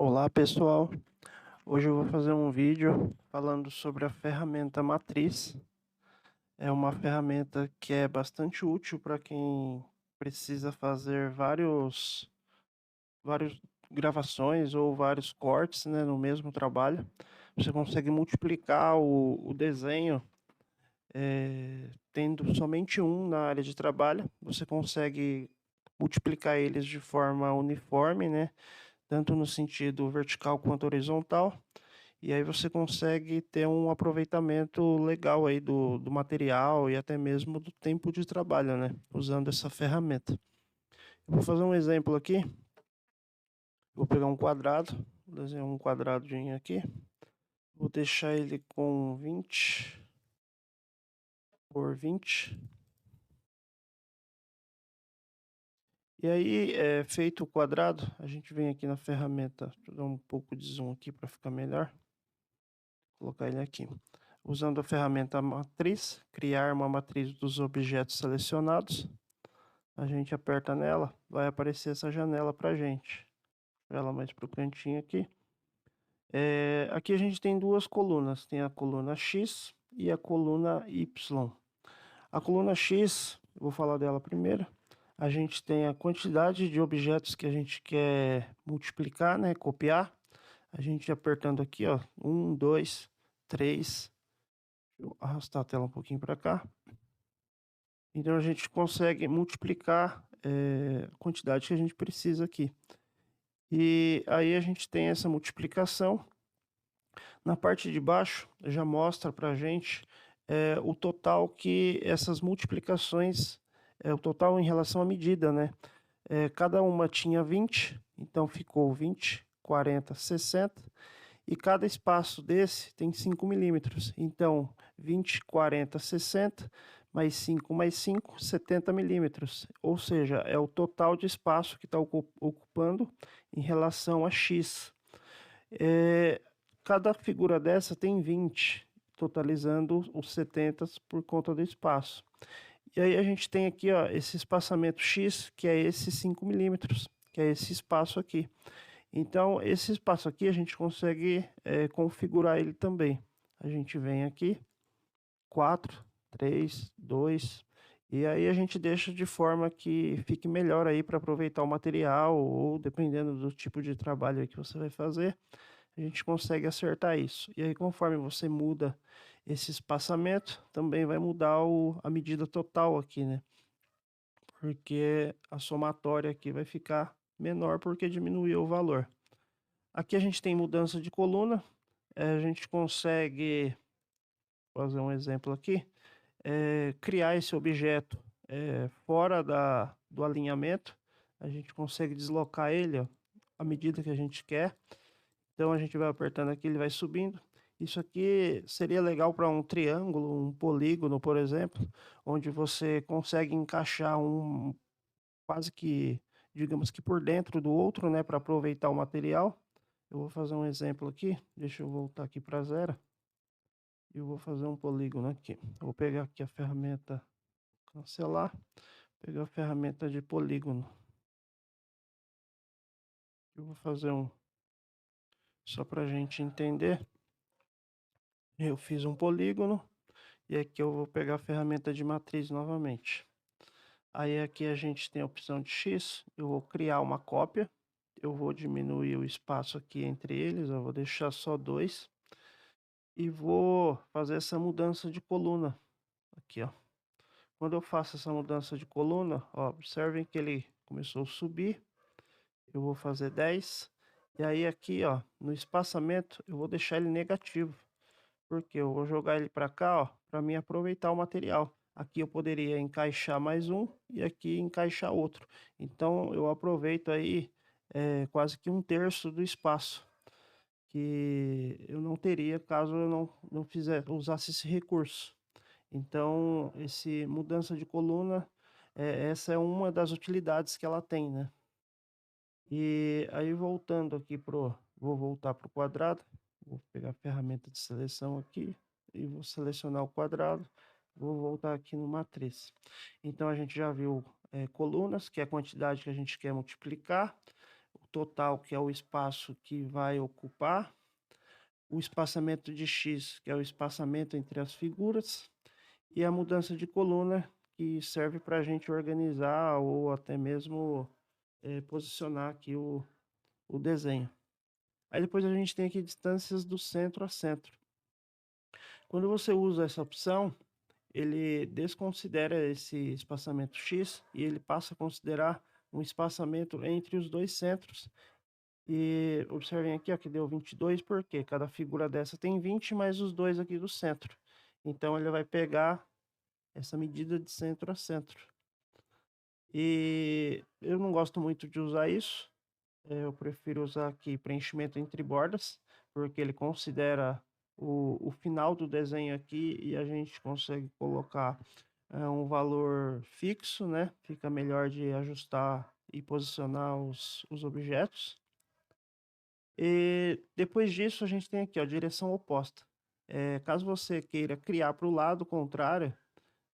Olá pessoal, hoje eu vou fazer um vídeo falando sobre a ferramenta Matriz. É uma ferramenta que é bastante útil para quem precisa fazer vários gravações ou vários cortes, né, no mesmo trabalho. Você consegue multiplicar o desenho, tendo somente um na área de trabalho. Você consegue multiplicar eles de forma uniforme, né, tanto no sentido vertical quanto horizontal. E aí você consegue ter um aproveitamento legal aí do material e até mesmo do tempo de trabalho, né? Usando essa ferramenta. Eu vou fazer um exemplo aqui. Vou pegar um quadrado, vou desenhar um quadradinho aqui. Vou deixar ele com 20 por 20. E aí, feito o quadrado, a gente vem aqui na ferramenta, deixa eu dar um pouco de zoom aqui para ficar melhor. Vou colocar ele aqui. Usando a ferramenta matriz, criar uma matriz dos objetos selecionados. A gente aperta nela, vai aparecer essa janela para a gente. Ela mais para o cantinho aqui. Aqui a gente tem duas colunas, tem a coluna X e a coluna Y. A coluna X, eu vou falar dela primeiro. A gente tem a quantidade de objetos que a gente quer multiplicar, né, copiar. A gente apertando aqui, ó, 1, 2, 3. Deixa eu arrastar a tela um pouquinho para cá. Então a gente consegue multiplicar a quantidade que a gente precisa aqui. E aí a gente tem essa multiplicação. Na parte de baixo já mostra para a gente o total que essas multiplicações, o total em relação à medida, né? Cada uma tinha 20, então ficou 20, 40, 60. E cada espaço desse tem 5 milímetros. Então, 20, 40, 60, mais 5, 70 milímetros. Ou seja, é o total de espaço que está ocupando em relação a X. Cada figura dessa tem 20, totalizando os 70 por conta do espaço. E aí a gente tem aqui, ó, esse espaçamento X, que é esses 5 milímetros, que é esse espaço aqui. Então, esse espaço aqui a gente consegue configurar ele também. A gente vem aqui, 4, 3, 2, e aí a gente deixa de forma que fique melhor aí para aproveitar o material, ou dependendo do tipo de trabalho que você vai fazer, a gente consegue acertar isso. E aí, conforme você muda esse espaçamento, também vai mudar a medida total aqui, né? Porque a somatória aqui vai ficar menor porque diminuiu o valor. Aqui a gente tem mudança de coluna, a gente consegue fazer um exemplo aqui, criar esse objeto fora do alinhamento, a gente consegue deslocar ele, ó, à medida que a gente quer. Então a gente vai apertando aqui, ele vai subindo. Isso aqui seria legal para um triângulo, um polígono, por exemplo, onde você consegue encaixar um quase que, digamos que por dentro do outro, né, para aproveitar o material. Eu vou fazer um exemplo aqui, deixa eu voltar aqui para zero. E eu vou fazer um polígono aqui. Eu vou pegar aqui a ferramenta cancelar, pegar a ferramenta de polígono. Eu vou fazer só para a gente entender. Eu fiz um polígono e aqui eu vou pegar a ferramenta de matriz novamente. Aí aqui a gente tem a opção de X, eu vou criar uma cópia. Eu vou diminuir o espaço aqui entre eles, eu vou deixar só 2. E vou fazer essa mudança de coluna aqui, ó. Quando eu faço essa mudança de coluna, ó, observem que ele começou a subir. Eu vou fazer 10. E aí aqui, ó, no espaçamento, eu vou deixar ele negativo. Porque eu vou jogar ele para cá, ó, para mim aproveitar o material. Aqui eu poderia encaixar mais um e aqui encaixar outro. Então eu aproveito aí quase que 1/3 do espaço que eu não teria caso eu não usasse esse recurso. Então, esse mudança de coluna, essa é uma das utilidades que ela tem, né. E aí voltando aqui vou voltar para o quadrado, vou pegar a ferramenta de seleção aqui e vou selecionar o quadrado, vou voltar aqui no matriz. Então a gente já viu, colunas, que é a quantidade que a gente quer multiplicar, o total, que é o espaço que vai ocupar, o espaçamento de X, que é o espaçamento entre as figuras, e a mudança de coluna, que serve para a gente organizar ou até mesmo posicionar aqui o desenho. Aí depois a gente tem aqui distâncias do centro a centro. Quando você usa essa opção, ele desconsidera esse espaçamento X e ele passa a considerar um espaçamento entre os dois centros. E observem aqui, ó, que deu 22, porque cada figura dessa tem 20, mais os dois aqui do centro. Então ele vai pegar essa medida de centro a centro. E eu não gosto muito de usar isso. Eu prefiro usar aqui preenchimento entre bordas, porque ele considera o final do desenho aqui e a gente consegue colocar um valor fixo, né? Fica melhor de ajustar e posicionar os objetos. E depois disso a gente tem aqui, ó, direção oposta. Caso você queira criar para o lado contrário,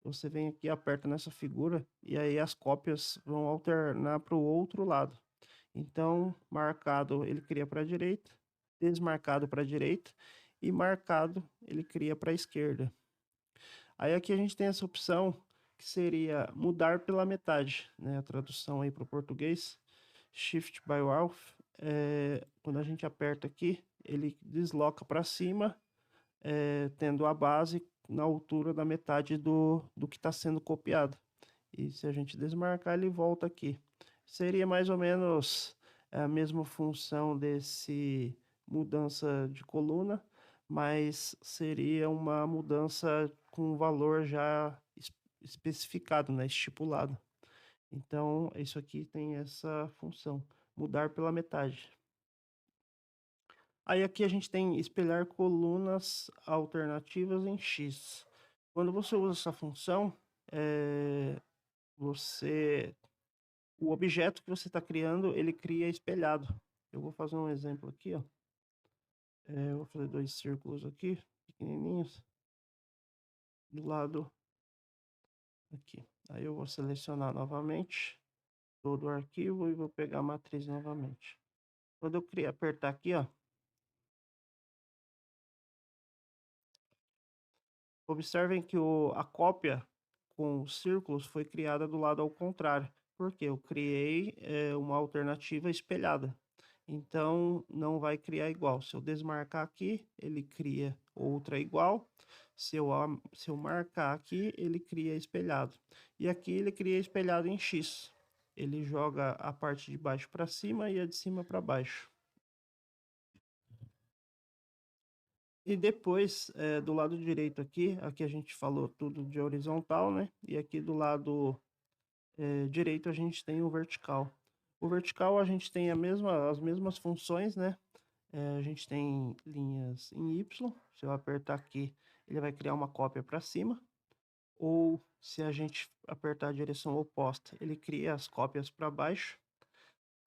você vem aqui, aperta nessa figura e aí as cópias vão alternar para o outro lado. Então, marcado ele cria para a direita, desmarcado para a direita e marcado ele cria para a esquerda. Aí aqui a gente tem essa opção que seria mudar pela metade, né? A tradução aí para o português, Shift by Half. Quando a gente aperta aqui, ele desloca para cima, tendo a base na altura da metade do que está sendo copiado. E se a gente desmarcar, ele volta aqui. Seria mais ou menos a mesma função desse mudança de coluna, mas seria uma mudança com valor já especificado, né, estipulado. Então, isso aqui tem essa função, mudar pela metade. Aí aqui a gente tem espelhar colunas alternativas em X. Quando você usa essa função, o objeto que você está criando, ele cria espelhado. Eu vou fazer um exemplo aqui, ó. Eu vou fazer 2 círculos aqui, pequenininhos, do lado aqui. Aí eu vou selecionar novamente todo o arquivo e vou pegar a matriz novamente. Quando eu apertar aqui, ó, observem que a cópia com os círculos foi criada do lado ao contrário, porque eu criei uma alternativa espelhada. Então, não vai criar igual. Se eu desmarcar aqui, ele cria outra igual. Se eu marcar aqui, ele cria espelhado. E aqui ele cria espelhado em X. Ele joga a parte de baixo para cima e a de cima para baixo. E depois, do lado direito aqui a gente falou tudo de horizontal, né? E aqui do lado direito a gente tem o vertical. O vertical a gente tem as mesmas funções, né? A gente tem linhas em Y. Se eu apertar aqui, ele vai criar uma cópia para cima. Ou se a gente apertar a direção oposta, ele cria as cópias para baixo.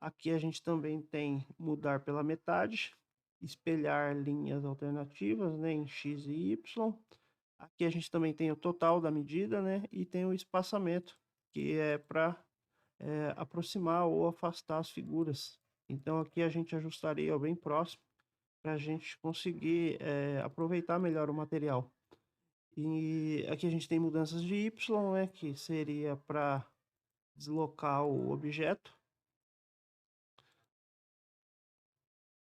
Aqui a gente também tem mudar pela metade, espelhar linhas alternativas, né, em X e Y. Aqui a gente também tem o total da medida, né, e tem o espaçamento, que é para aproximar ou afastar as figuras. Então aqui a gente ajustaria bem próximo para a gente conseguir aproveitar melhor o material. E aqui a gente tem mudanças de Y, né, que seria para deslocar o objeto.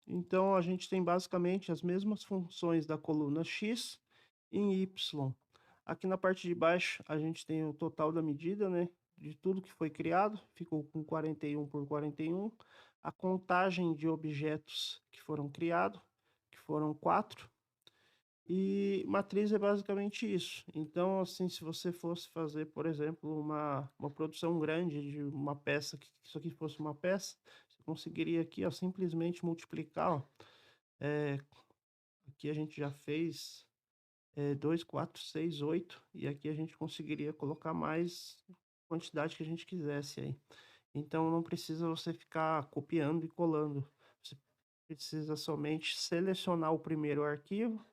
Então a gente tem basicamente as mesmas funções da coluna X em Y. Aqui na parte de baixo a gente tem o total da medida, né, de tudo que foi criado, ficou com 41 por 41. A contagem de objetos que foram criados, que foram 4. E matriz é basicamente isso. Então, assim, se você fosse fazer, por exemplo, uma produção grande de uma peça, que isso aqui fosse uma peça, você conseguiria aqui, ó, simplesmente multiplicar, ó, aqui a gente já fez 2, 4, 6, 8, e aqui a gente conseguiria colocar mais quantidade que a gente quisesse aí. Então, não precisa você ficar copiando e colando. Você precisa somente selecionar o primeiro arquivo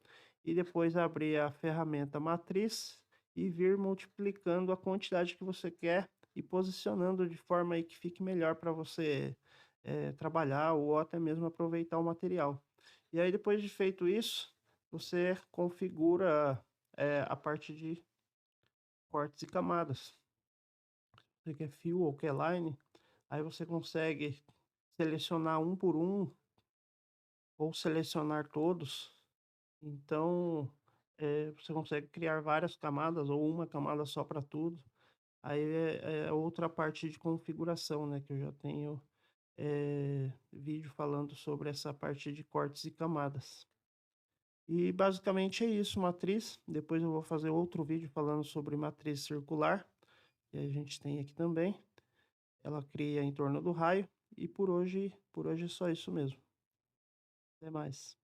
e depois abrir a ferramenta matriz e vir multiplicando a quantidade que você quer e posicionando de forma aí que fique melhor para você trabalhar ou até mesmo aproveitar o material. E aí depois de feito isso, você configura, a parte de cortes e camadas. Você quer fio ou quer line, aí você consegue selecionar um por um ou selecionar todos. Então, você consegue criar várias camadas ou uma camada só para tudo. Aí é outra parte de configuração, né, que eu já tenho, vídeo falando sobre essa parte de cortes e camadas. E basicamente é isso, matriz. Depois eu vou fazer outro vídeo falando sobre matriz circular, que a gente tem aqui também. Ela cria em torno do raio. E por hoje é só isso mesmo. Até mais.